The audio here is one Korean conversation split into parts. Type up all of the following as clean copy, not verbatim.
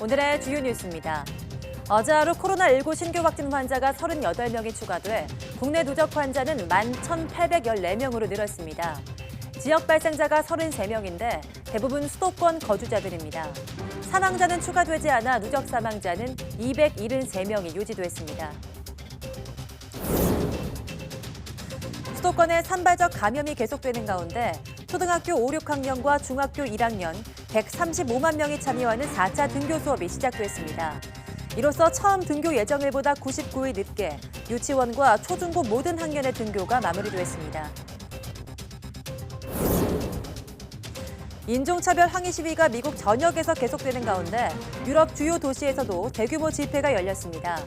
오늘의 주요 뉴스입니다. 어제 하루 코로나19 신규 확진 환자가 38명이 추가돼 국내 누적 환자는 11,814명으로 늘었습니다. 지역 발생자가 33명인데 대부분 수도권 거주자들입니다. 사망자는 추가되지 않아 누적 사망자는 273명이 유지됐습니다. 수도권의 산발적 감염이 계속되는 가운데 초등학교 5, 6학년과 중학교 1학년 135만 명이 참여하는 4차 등교 수업이 시작됐습니다. 이로써 처음 등교 예정일보다 99일 늦게 유치원과 초중고 모든 학년의 등교가 마무리됐습니다. 인종차별 항의 시위가 미국 전역에서 계속되는 가운데 유럽 주요 도시에서도 대규모 집회가 열렸습니다.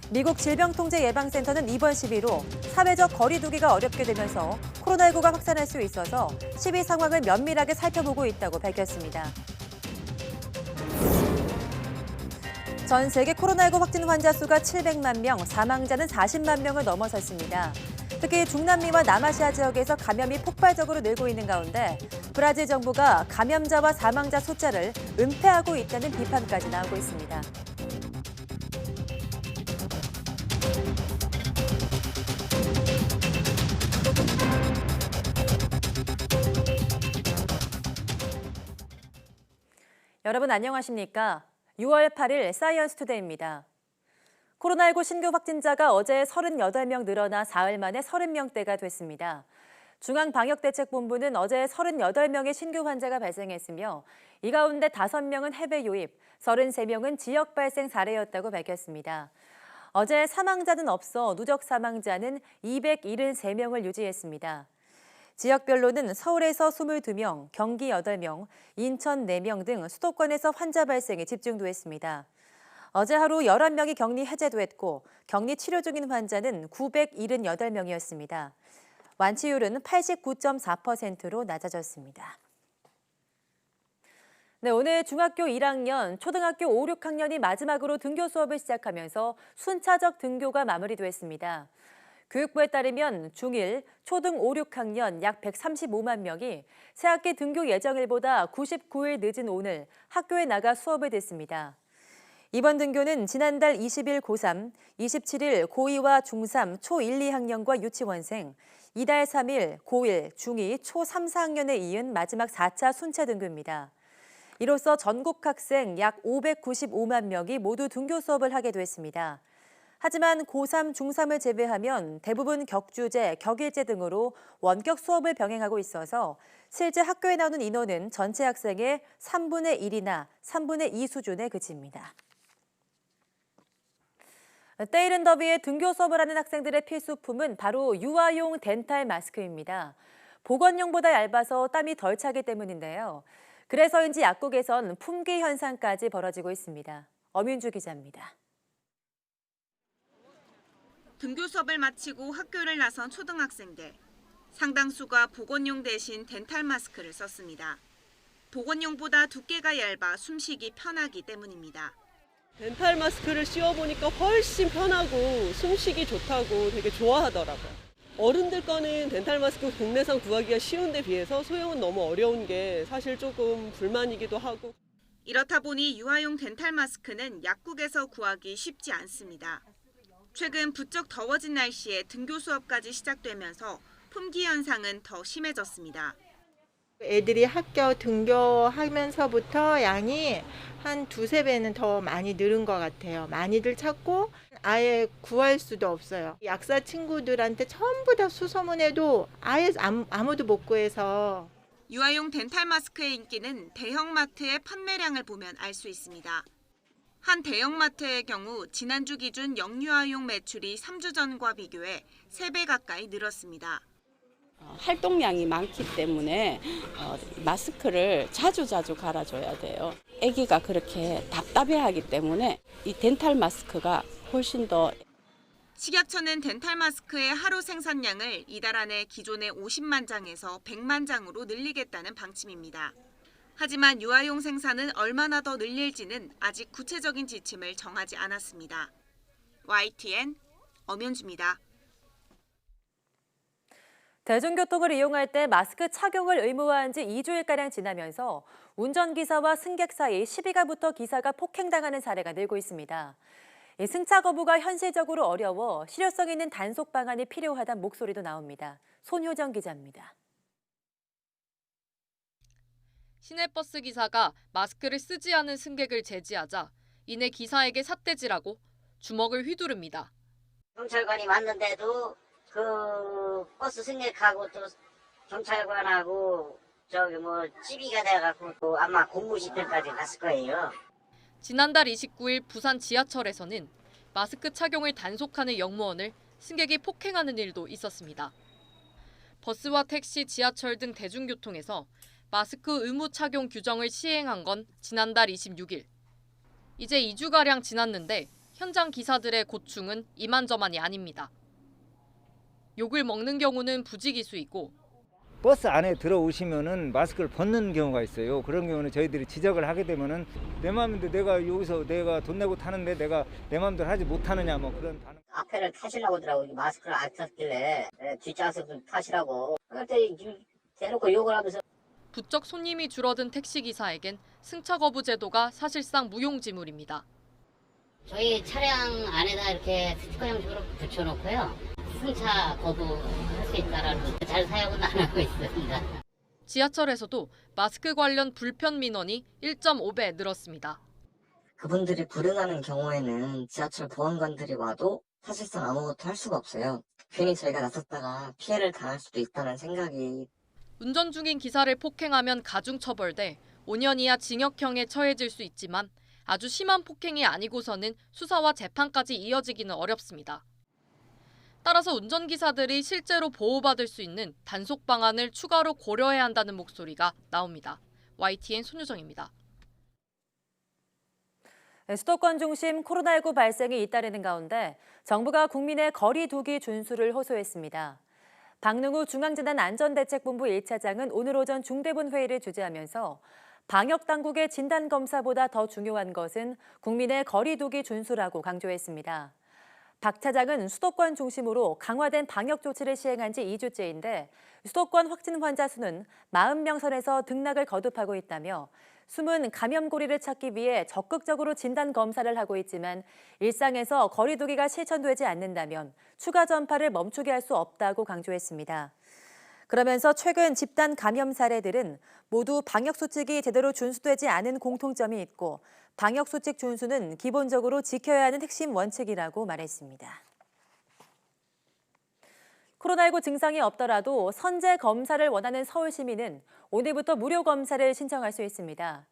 미국 질병통제예방센터는 이번 시위로 사회적 거리 두기가 어렵게 되면서 코로나19가 확산할 수 있어서 시위 상황을 면밀하게 살펴보고 있다고 밝혔습니다. 전 세계 코로나19 확진 환자 수가 700만 명, 사망자는 40만 명을 넘어섰습니다. 특히 중남미와 남아시아 지역에서 감염이 폭발적으로 늘고 있는 가운데 브라질 정부가 감염자와 사망자 숫자를 은폐하고 있다는 비판까지 나오고 있습니다. 여러분 안녕하십니까? 6월 8일 사이언스 투데이입니다. 코로나19 신규 확진자가 어제 38명 늘어나 사흘 만에 30명대가 됐습니다. 중앙방역대책본부는 어제 38명의 신규 환자가 발생했으며 이 가운데 5명은 해외 유입, 33명은 지역 발생 사례였다고 밝혔습니다. 어제 사망자는 없어 누적 사망자는 273명을 유지했습니다. 지역별로는 서울에서 22명, 경기 8명, 인천 4명 등 수도권에서 환자 발생이 집중됐습니다. 어제 하루 11명이 격리 해제됐고 격리 치료 중인 환자는 978명이었습니다. 완치율은 89.4%로 낮아졌습니다. 네, 오늘 중학교 1학년, 초등학교 5, 6학년이 마지막으로 등교 수업을 시작하면서 순차적 등교가 마무리됐습니다. 교육부에 따르면 중1, 초등 5, 6학년 약 135만 명이 새학기 등교 예정일보다 99일 늦은 오늘 학교에 나가 수업을 듣습니다. 이번 등교는 지난달 20일 고3, 27일 고2와 중3, 초1, 2학년과 유치원생, 이달 3일 고1, 중2, 초3, 4학년에 이은 마지막 4차 순차 등교입니다. 이로써 전국 학생 약 595만 명이 모두 등교 수업을 하게 됐습니다. 하지만 고3, 중3을 제외하면 대부분 격주제, 격일제 등으로 원격 수업을 병행하고 있어서 실제 학교에 나오는 인원은 전체 학생의 3분의 1이나 3분의 2 수준에 그칩니다. 때이른 더위에 등교 수업을 하는 학생들의 필수품은 바로 유아용 덴탈 마스크입니다. 보건용보다 얇아서 땀이 덜 차기 때문인데요. 그래서인지 약국에선 품귀 현상까지 벌어지고 있습니다. 엄윤주 기자입니다. 등교 수업을 마치고 학교를 나선 초등학생들. 상당수가 보건용 대신 덴탈 마스크를 썼습니다. 보건용보다 두께가 얇아 숨쉬기 편하기 때문입니다. 덴탈 마스크를 씌워보니까 훨씬 편하고 숨쉬기 좋다고 되게 좋아하더라고요. 어른들 거는 덴탈 마스크 국내산 구하기가 쉬운데 비해서 소형은 너무 어려운 게 사실 조금 불만이기도 하고. 이렇다 보니 유아용 덴탈 마스크는 약국에서 구하기 쉽지 않습니다. 최근 부쩍 더워진 날씨에 등교 수업까지 시작되면서 품귀 현상은 더 심해졌습니다. 애들이 학교 등교하면서부터 양이 한 두세 배는 더 많이 늘은 것 같아요. 많이들 찾고 아예 구할 수도 없어요. 약사 친구들한테 전부 다 수소문해도 아예 아무도 못 구해서. 유아용 덴탈 마스크의 인기는 대형마트의 판매량을 보면 알 수 있습니다. 한 대형마트의 경우 지난주 기준 영유아용 매출이 3주 전과 비교해 3배 가까이 늘었습니다. 활동량이 많기 때문에 마스크를 자주 갈아줘야 돼요. 아기가 그렇게 답답해하기 때문에 이 덴탈 마스크가 훨씬 더. 식약처는 덴탈 마스크의 하루 생산량을 이달 안에 기존의 50만 장에서 100만 장으로 늘리겠다는 방침입니다. 하지만 유아용 생산은 얼마나 더 늘릴지는 아직 구체적인 지침을 정하지 않았습니다. YTN 엄연주입니다. 대중교통을 이용할 때 마스크 착용을 의무화한 지 2주일가량 지나면서 운전기사와 승객 사이 시비가 붙어 기사가 폭행당하는 사례가 늘고 있습니다. 이 승차 거부가 현실적으로 어려워 실효성 있는 단속 방안이 필요하다는 목소리도 나옵니다. 손효정 기자입니다. 시내버스 기사가 마스크를 쓰지 않은 승객을 제지하자 이내 기사에게 삿대질하고 주먹을 휘두릅니다. 경찰관이 왔는데도 그 버스 승객하고 또 경찰관하고 시비가 돼갖고 또 아마 공무실들까지 갔을 거예요. 지난달 29일 부산 지하철에서는 마스크 착용을 단속하는 영무원을 승객이 폭행하는 일도 있었습니다. 버스와 택시, 지하철 등 대중교통에서 마스크 의무 착용 규정을 시행한 건 지난달 26일. 이제 2주가량 지났는데 현장 기사들의 고충은 이만저만이 아닙니다. 욕을 먹는 경우는 부지기수이고 버스 안에 들어오시면은 마스크를 벗는 경우가 있어요. 그런 경우는 저희들이 지적을 하게 되면은 내 마음인데 내가 여기서 내가 돈 내고 타는데 내가 내 마음대로 하지 못하느냐 뭐 그런 반응. 앞에를 타시라고 하더라고요. 마스크를 안 탔길래 뒷좌석을 타시라고. 그때 대놓고 욕을 하면서. 부쩍 손님이 줄어든 택시기사에겐 승차 거부 제도가 사실상 무용지물입니다. 저희 차량 안에다 이렇게 스티커 형식으로 붙여놓고요. 승차 거부할 수 있다라는 잘 사용은 안 하고 있습니다. 지하철에서도 마스크 관련 불편 민원이 1.5배 늘었습니다. 그분들이 불응하는 경우에는 지하철 보안관들이 와도 사실상 아무것도 할 수가 없어요. 괜히 저희가 나섰다가 피해를 당할 수도 있다는 생각이. 운전 중인 기사를 폭행하면 가중처벌돼 5년 이하 징역형에 처해질 수 있지만 아주 심한 폭행이 아니고서는 수사와 재판까지 이어지기는 어렵습니다. 따라서 운전기사들이 실제로 보호받을 수 있는 단속 방안을 추가로 고려해야 한다는 목소리가 나옵니다. YTN 손유정입니다. 수도권 중심 코로나19 발생이 잇따르는 가운데 정부가 국민의 거리 두기 준수를 호소했습니다. 박능우 중앙재난안전대책본부 1차장은 오늘 오전 중대본 회의를 주재하면서 방역당국의 진단검사보다 더 중요한 것은 국민의 거리 두기 준수라고 강조했습니다. 박 차장은 수도권 중심으로 강화된 방역 조치를 시행한 지 2주째인데 수도권 확진 환자 수는 40명 선에서 등락을 거듭하고 있다며 숨은 감염고리를 찾기 위해 적극적으로 진단 검사를 하고 있지만 일상에서 거리 두기가 실천되지 않는다면 추가 전파를 멈추게 할 수 없다고 강조했습니다. 그러면서 최근 집단 감염 사례들은 모두 방역수칙이 제대로 준수되지 않은 공통점이 있고 방역수칙 준수는 기본적으로 지켜야 하는 핵심 원칙이라고 말했습니다. 코로나19 증상이 없더라도 선제 검사를 원하는 서울 시민은 오늘부터 무료 검사를 신청할 수 있습니다.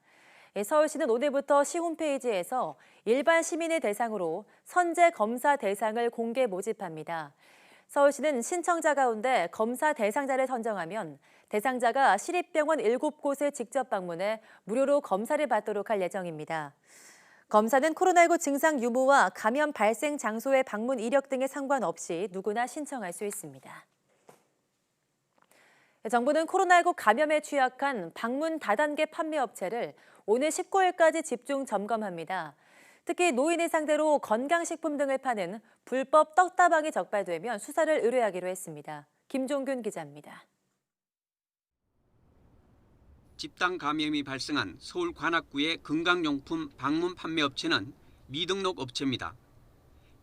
서울시는 오늘부터 시 홈페이지에서 일반 시민을 대상으로 선제 검사 대상을 공개 모집합니다. 서울시는 신청자 가운데 검사 대상자를 선정하면 대상자가 시립병원 7곳을 직접 방문해 무료로 검사를 받도록 할 예정입니다. 검사는 코로나19 증상 유무와 감염 발생 장소의 방문 이력 등에 상관없이 누구나 신청할 수 있습니다. 정부는 코로나19 감염에 취약한 방문 다단계 판매업체를 오늘 19일까지 집중 점검합니다. 특히 노인을 상대로 건강식품 등을 파는 불법 떡다방이 적발되면 수사를 의뢰하기로 했습니다. 김종균 기자입니다. 집단 감염이 발생한 서울 관악구의 건강용품 방문 판매업체는 미등록 업체입니다.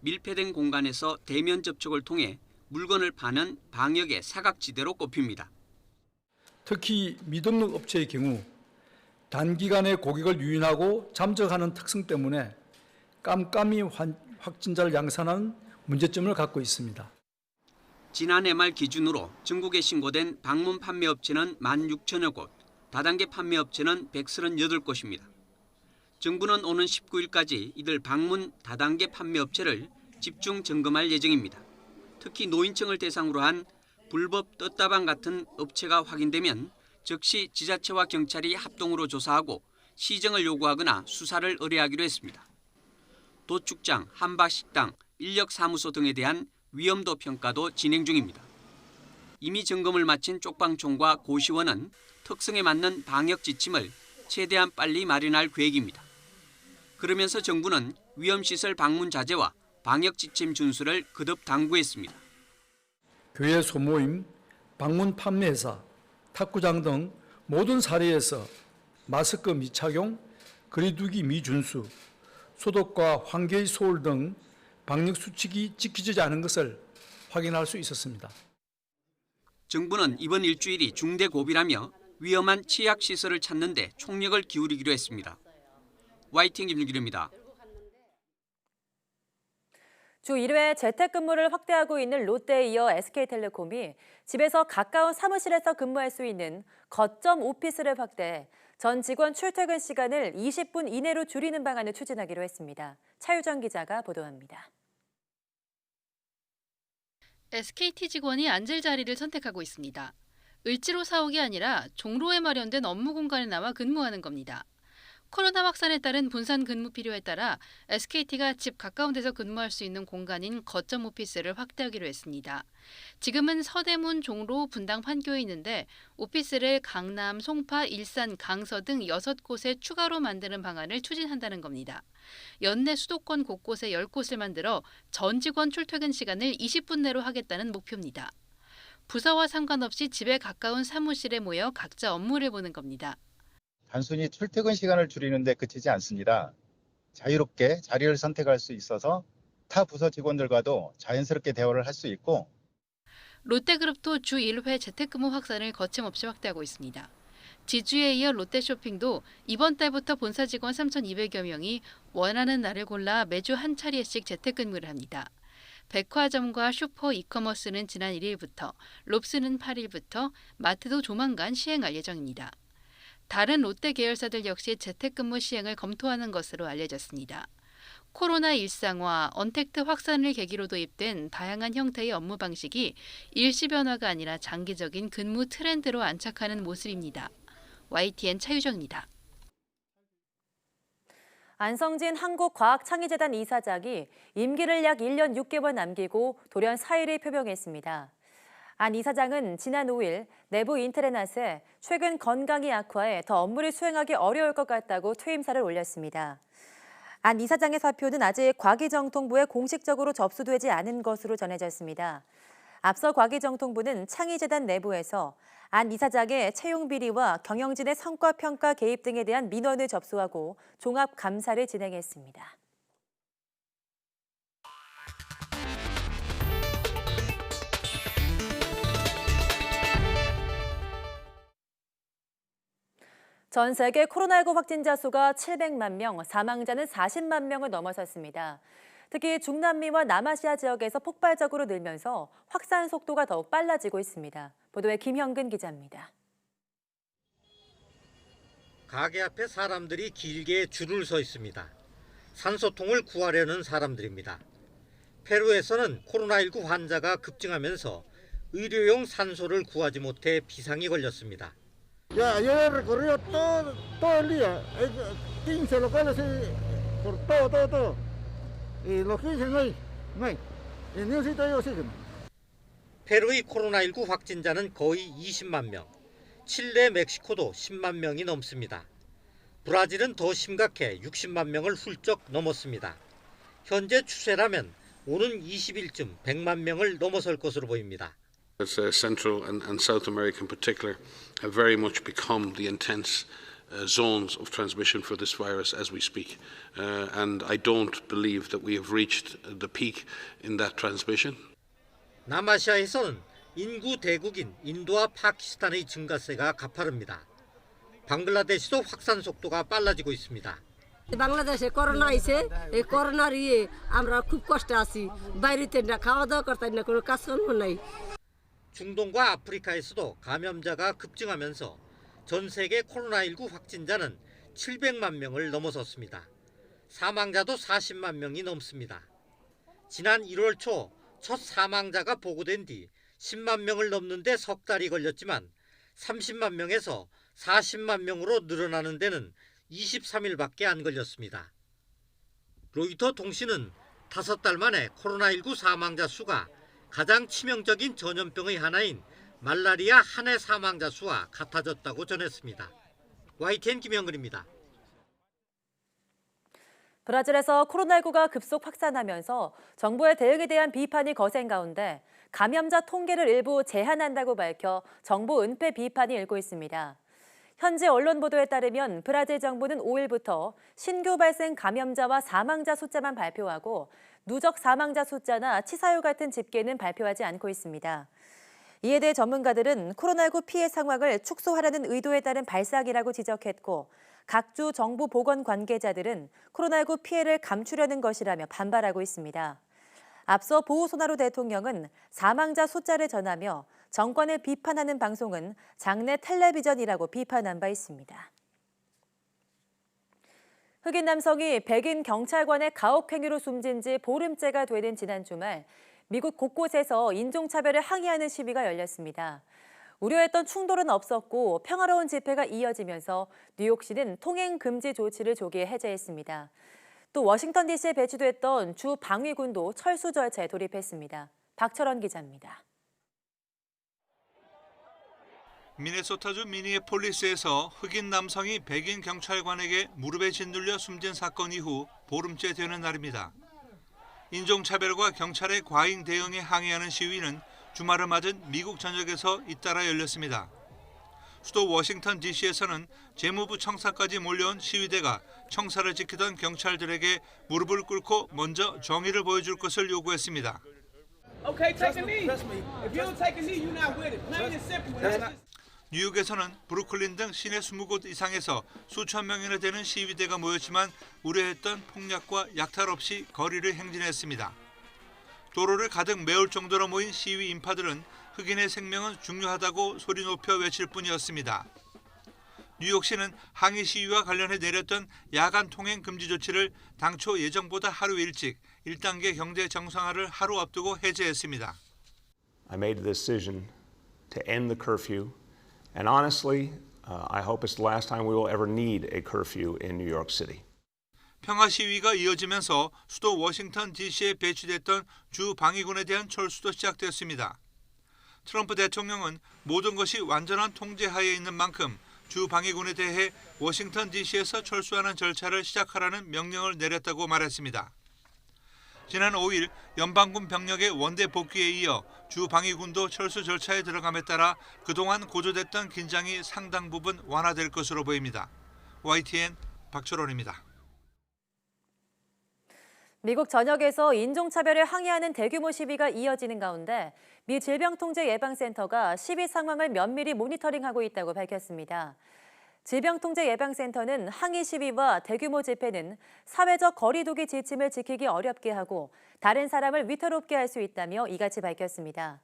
밀폐된 공간에서 대면 접촉을 통해 물건을 파는 방역의 사각지대로 꼽힙니다. 특히 미등록 업체의 경우 단기간에 고객을 유인하고 잠적하는 특성 때문에 깜깜이 확진자를 양산하는 문제점을 갖고 있습니다. 지난해 말 기준으로 전국에 신고된 방문 판매업체는 16,000여 곳, 다단계 판매업체는 138곳입니다. 정부는 오는 19일까지 이들 방문 다단계 판매업체를 집중 점검할 예정입니다. 특히 노인층을 대상으로 한 불법 떡다방 같은 업체가 확인되면 즉시 지자체와 경찰이 합동으로 조사하고 시정을 요구하거나 수사를 의뢰하기로 했습니다. 도축장, 한박식당, 인력사무소 등에 대한 위험도 평가도 진행 중입니다. 이미 점검을 마친 쪽방촌과 고시원은 특성에 맞는 방역 지침을 최대한 빨리 마련할 계획입니다. 그러면서 정부는 위험시설 방문 자제와 방역 지침 준수를 거듭 당부했습니다. 교회 소모임, 방문 판매회사, 탁구장 등 모든 사례에서 마스크 미착용, 거리두기 미준수, 소독과 환기의 소홀 등 방역 수칙이 지켜지지 않은 것을 확인할 수 있었습니다. 정부는 이번 일주일이 중대고비라며 위험한 치약시설을 찾는 데 총력을 기울이기로 했습니다. YTN 김유길입니다. 주 1회 재택근무를 확대하고 있는 롯데에 이어 SK텔레콤이 집에서 가까운 사무실에서 근무할 수 있는 거점 오피스를 확대해 전 직원 출퇴근 시간을 20분 이내로 줄이는 방안을 추진하기로 했습니다. 차유정 기자가 보도합니다. SKT 직원이 앉을 자리를 선택하고 있습니다. 을지로 사옥이 아니라 종로에 마련된 업무 공간에 나와 근무하는 겁니다. 코로나 확산에 따른 분산 근무 필요에 따라 SKT가 집 가까운 데서 근무할 수 있는 공간인 거점 오피스를 확대하기로 했습니다. 지금은 서대문, 종로, 분당, 판교에 있는데 오피스를 강남, 송파, 일산, 강서 등 6곳에 추가로 만드는 방안을 추진한다는 겁니다. 연내 수도권 곳곳에 10곳을 만들어 전 직원 출퇴근 시간을 20분 내로 하겠다는 목표입니다. 부서와 상관없이 집에 가까운 사무실에 모여 각자 업무를 보는 겁니다. 단순히 출퇴근 시간을 줄이는 데 그치지 않습니다. 자유롭게 자리를 선택할 수 있어서 타 부서 직원들과도 자연스럽게 대화를 할 수 있고 롯데그룹도 주 1회 재택근무 확산을 거침없이 확대하고 있습니다. 지주에 이어 롯데쇼핑도 이번 달부터 본사 직원 3,200여 명이 원하는 날을 골라 매주 한 차례씩 재택근무를 합니다. 백화점과 슈퍼 이커머스는 지난 1일부터, 롭스는 8일부터, 마트도 조만간 시행할 예정입니다. 다른 롯데 계열사들 역시 재택근무 시행을 검토하는 것으로 알려졌습니다. 코로나 일상화, 언택트 확산을 계기로 도입된 다양한 형태의 업무 방식이 일시 변화가 아니라 장기적인 근무 트렌드로 안착하는 모습입니다. YTN 차유정입니다. 안성진 한국과학창의재단 이사장이 임기를 약 1년 6개월 남기고 돌연 사의를 표명했습니다. 안 이사장은 지난 5일 내부 인트레낫에 최근 건강이 악화해 더 업무를 수행하기 어려울 것 같다고 퇴임사를 올렸습니다. 안 이사장의 사표는 아직 과기정통부에 공식적으로 접수되지 않은 것으로 전해졌습니다. 앞서 과기정통부는 창의재단 내부에서 안 이사장의 채용 비리와 경영진의 성과평가 개입 등에 대한 민원을 접수하고 종합감사를 진행했습니다. 전 세계 코로나19 확진자 수가 700만 명, 사망자는 40만 명을 넘어섰습니다. 특히 중남미와 남아시아 지역에서 폭발적으로 늘면서 확산 속도가 더욱 빨라지고 있습니다. 보도에 김형근 기자입니다. 가게 앞에 사람들이 길게 줄을 서 있습니다. 산소통을 구하려는 사람들입니다. 페루에서는 코로나19 환자가 급증하면서 의료용 산소를 구하지 못해 비상이 걸렸습니다. Ya, yo he recorrido todo el día, 15 locales por todo. Y los 15 no hay. En ningún sitio hay oxígeno. 페루의 코로나19 확진자는 거의 20만 명, 칠레, 멕시코도 10만 명이 넘습니다. 브라질은 더 심각해 60만 명을 훌쩍 넘었습니다. 현재 추세라면 오는 20일쯤 100만 명을 넘어설 것으로 보입니다. Central and South America in particular have very much become the intense zones of transmission for this virus as we speak. And I don't believe that we have reached the peak in that transmission. 남아시아에서는 인구 대국인 인도와 파키스탄의 증가세가 가파릅니다. 방글라데시도 확산 속도가 빨라지고 있습니다. বাংলাদেশে করোনা আইছে এই করোনার আমরা খুব কষ্টে আছি বাইরেতে না খাওয়া দাওয়া করতে না কোনো কাজকর্ম নাই 중동과 아프리카에서도 감염자가 급증하면서 전 세계 코로나19 확진자는 700만 명을 넘어섰습니다. 사망자도 40만 명이 넘습니다. 지난 1월 초 첫 사망자가 보고된 뒤 10만 명을 넘는데 석 달이 걸렸지만 30만 명에서 40만 명으로 늘어나는 데는 23일밖에 안 걸렸습니다. 로이터 통신은 5달 만에 코로나19 사망자 수가 가장 치명적인 전염병의 하나인 말라리아 한 해 사망자 수와 같아졌다고 전했습니다. YTN 김영근입니다. 브라질에서 코로나19가 급속 확산하면서 정부의 대응에 대한 비판이 거센 가운데 감염자 통계를 일부 제한한다고 밝혀 정부 은폐 비판이 일고 있습니다. 현지 언론 보도에 따르면 브라질 정부는 5일부터 신규 발생 감염자와 사망자 숫자만 발표하고 누적 사망자 숫자나 치사율 같은 집계는 발표하지 않고 있습니다. 이에 대해 전문가들은 코로나19 피해 상황을 축소하려는 의도에 따른 발상이라고 지적했고 각 주 정부 보건 관계자들은 코로나19 피해를 감추려는 것이라며 반발하고 있습니다. 앞서 보우소나루 대통령은 사망자 숫자를 전하며 정권을 비판하는 방송은 장내 텔레비전이라고 비판한 바 있습니다. 흑인 남성이 백인 경찰관의 가혹행위로 숨진 지 보름째가 되는 지난 주말 미국 곳곳에서 인종차별을 항의하는 시위가 열렸습니다. 우려했던 충돌은 없었고 평화로운 집회가 이어지면서 뉴욕시는 통행 금지 조치를 조기에 해제했습니다. 또 워싱턴 DC에 배치됐던 주 방위군도 철수 절차에 돌입했습니다. 박철원 기자입니다. 미네소타주 미니애폴리스에서 흑인 남성이 백인 경찰관에게 무릎에 짓눌려 숨진 사건 이후 보름째 되는 날입니다. 인종차별과 경찰의 과잉 대응에 항의하는 시위는 주말을 맞은 미국 전역에서 잇따라 열렸습니다. 수도 워싱턴 DC에서는 재무부 청사까지 몰려온 시위대가 청사를 지키던 경찰들에게 무릎을 꿇고 먼저 정의를 보여줄 것을 요구했습니다. 뉴욕에서는 브루클린 등 시내 20곳 이상에서 수천 명이나 되는 시위대가 모였지만 우려했던 폭력과 약탈 없이 거리를 행진했습니다. 도로를 가득 메울 정도로 모인 시위 인파들은 흑인의 생명은 중요하다고 소리 높여 외칠 뿐이었습니다. 뉴욕시는 항의 시위와 관련해 내렸던 야간 통행 금지 조치를 당초 예정보다 하루 일찍 1단계 경제 정상화를 하루 앞두고 해제했습니다. I made the decision to end the curfew, and honestly, I hope it's the last time we will ever need a curfew in New York City. 평화 시위가 이어지면서 수도 워싱턴 DC에 배치됐던 주 방위군에 대한 철수도 시작됐습니다. 트럼프 대통령은 모든 것이 완전한 통제하에 있는 만큼 주 방위군에 대해 워싱턴 DC에서 철수하는 절차를 시작하라는 명령을 내렸다고 말했습니다. 지난 5일 연방군 병력의 원대 복귀에 이어 주 방위군도 철수 절차에 들어감에 따라 그동안 고조됐던 긴장이 상당 부분 완화될 것으로 보입니다. YTN 박철원입니다. 미국 전역에서 인종차별을 항의하는 대규모 시위가 이어지는 가운데 미 질병통제예방센터가 시위 상황을 면밀히 모니터링하고 있다고 밝혔습니다. 질병통제예방센터는 항의 시위와 대규모 집회는 사회적 거리 두기 지침을 지키기 어렵게 하고 다른 사람을 위태롭게 할 수 있다며 이같이 밝혔습니다.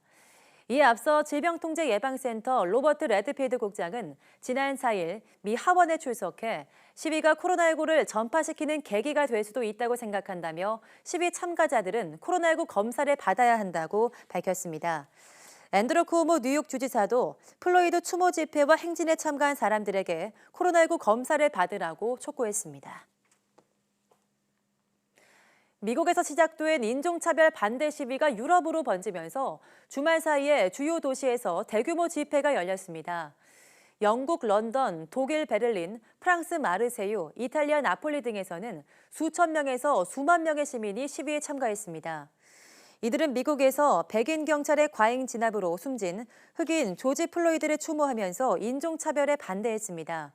이에 앞서 질병통제예방센터 로버트 레드필드 국장은 지난 4일 미 하원에 출석해 시위가 코로나19를 전파시키는 계기가 될 수도 있다고 생각한다며 시위 참가자들은 코로나19 검사를 받아야 한다고 밝혔습니다. 앤드루 쿠오모 뉴욕 주지사도 플로이드 추모 집회와 행진에 참가한 사람들에게 코로나19 검사를 받으라고 촉구했습니다. 미국에서 시작된 인종차별 반대 시위가 유럽으로 번지면서 주말 사이에 주요 도시에서 대규모 집회가 열렸습니다. 영국 런던, 독일 베를린, 프랑스 마르세유, 이탈리아 나폴리 등에서는 수천 명에서 수만 명의 시민이 시위에 참가했습니다. 이들은 미국에서 백인 경찰의 과잉 진압으로 숨진 흑인 조지 플로이드를 추모하면서 인종차별에 반대했습니다.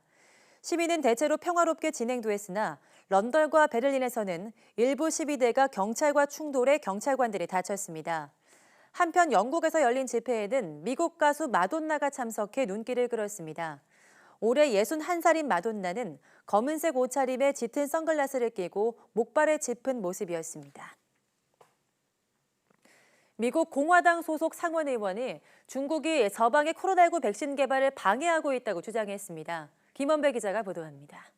시위는 대체로 평화롭게 진행도 했으나 런던과 베를린에서는 일부 시위대가 경찰과 충돌해 경찰관들이 다쳤습니다. 한편 영국에서 열린 집회에는 미국 가수 마돈나가 참석해 눈길을 끌었습니다. 올해 61살인 마돈나는 검은색 옷차림에 짙은 선글라스를 끼고 목발에 짚은 모습이었습니다. 미국 공화당 소속 상원 의원이 중국이 서방의 코로나19 백신 개발을 방해하고 있다고 주장했습니다. 김원배 기자가 보도합니다.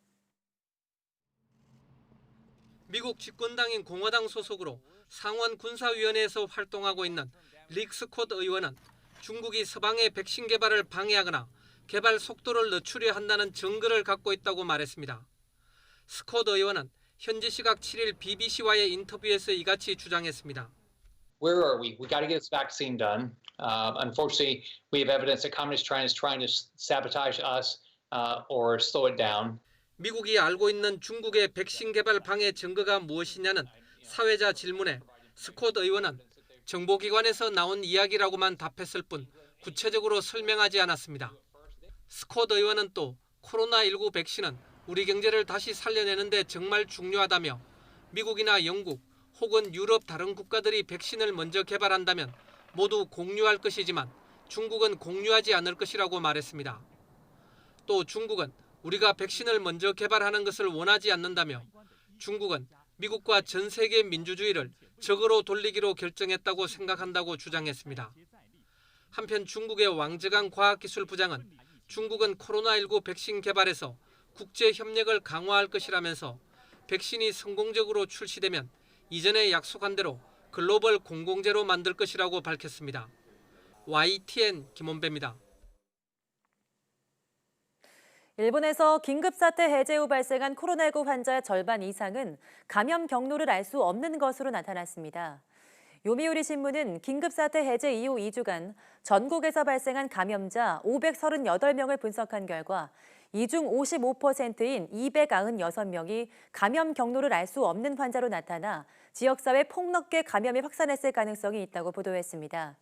미국 집권당인 공화당 소속으로 상원 군사위원회에서 활동하고 있는 릭 스콧 의원은 중국이 서방의 백신 개발을 방해하거나 개발 속도를 늦추려 한다는 증거를 갖고 있다고 말했습니다. 스콧 의원은 현지 시각 7일 BBC와의 인터뷰에서 이같이 주장했습니다. Where are we? We got to get this vaccine done. Unfortunately, we have evidence that Communist China is trying to sabotage us or slow it down. 미국이 알고 있는 중국의 백신 개발 방해 증거가 무엇이냐는 사회자 질문에 스콧 의원은 정보기관에서 나온 이야기라고만 답했을 뿐 구체적으로 설명하지 않았습니다. 스콧 의원은 또 코로나19 백신은 우리 경제를 다시 살려내는 데 정말 중요하다며 미국이나 영국 혹은 유럽 다른 국가들이 백신을 먼저 개발한다면 모두 공유할 것이지만 중국은 공유하지 않을 것이라고 말했습니다. 또 중국은 우리가 백신을 먼저 개발하는 것을 원하지 않는다며 중국은 미국과 전 세계 민주주의를 적으로 돌리기로 결정했다고 생각한다고 주장했습니다. 한편 중국의 왕즈강 과학기술부장은 중국은 코로나19 백신 개발에서 국제 협력을 강화할 것이라면서 백신이 성공적으로 출시되면 이전에 약속한 대로 글로벌 공공재로 만들 것이라고 밝혔습니다. YTN 김원배입니다. 일본에서 긴급사태 해제 후 발생한 코로나19 환자의 절반 이상은 감염 경로를 알 수 없는 것으로 나타났습니다. 요미우리 신문은 긴급사태 해제 이후 2주간 전국에서 발생한 감염자 538명을 분석한 결과 이 중 55%인 296명이 감염 경로를 알 수 없는 환자로 나타나 지역사회 폭넓게 감염이 확산했을 가능성이 있다고 보도했습니다.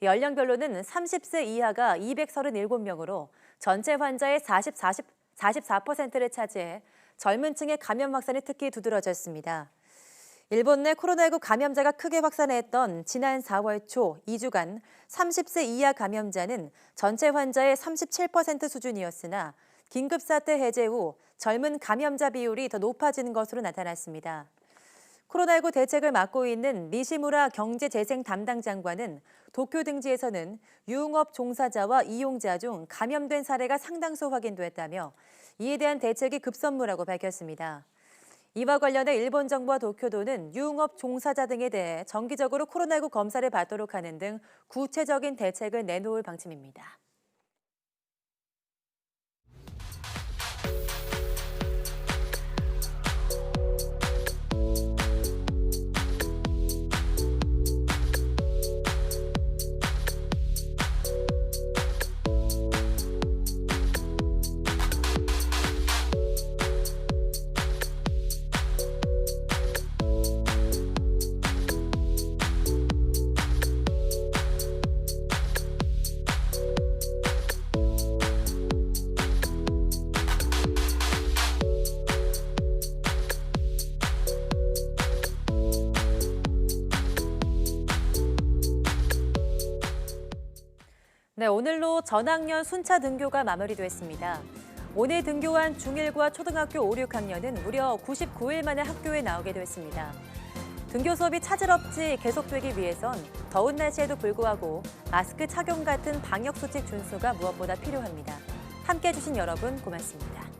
연령별로는 30세 이하가 237명으로 전체 환자의 44%를 차지해 젊은 층의 감염 확산이 특히 두드러졌습니다. 일본 내 코로나19 감염자가 크게 확산했던 지난 4월 초 2주간 30세 이하 감염자는 전체 환자의 37% 수준이었으나 긴급사태 해제 후 젊은 감염자 비율이 더 높아지는 것으로 나타났습니다. 코로나19 대책을 맡고 있는 니시무라 경제재생 담당 장관은 도쿄 등지에서는 유흥업 종사자와 이용자 중 감염된 사례가 상당수 확인됐다며 이에 대한 대책이 급선무라고 밝혔습니다. 이와 관련해 일본 정부와 도쿄도는 유흥업 종사자 등에 대해 정기적으로 코로나19 검사를 받도록 하는 등 구체적인 대책을 내놓을 방침입니다. 네, 오늘로 전학년 순차 등교가 마무리됐습니다. 오늘 등교한 중1과 초등학교 5, 6학년은 무려 99일 만에 학교에 나오게 됐습니다. 등교 수업이 차질 없이 계속되기 위해선 더운 날씨에도 불구하고 마스크 착용 같은 방역수칙 준수가 무엇보다 필요합니다. 함께해 주신 여러분 고맙습니다.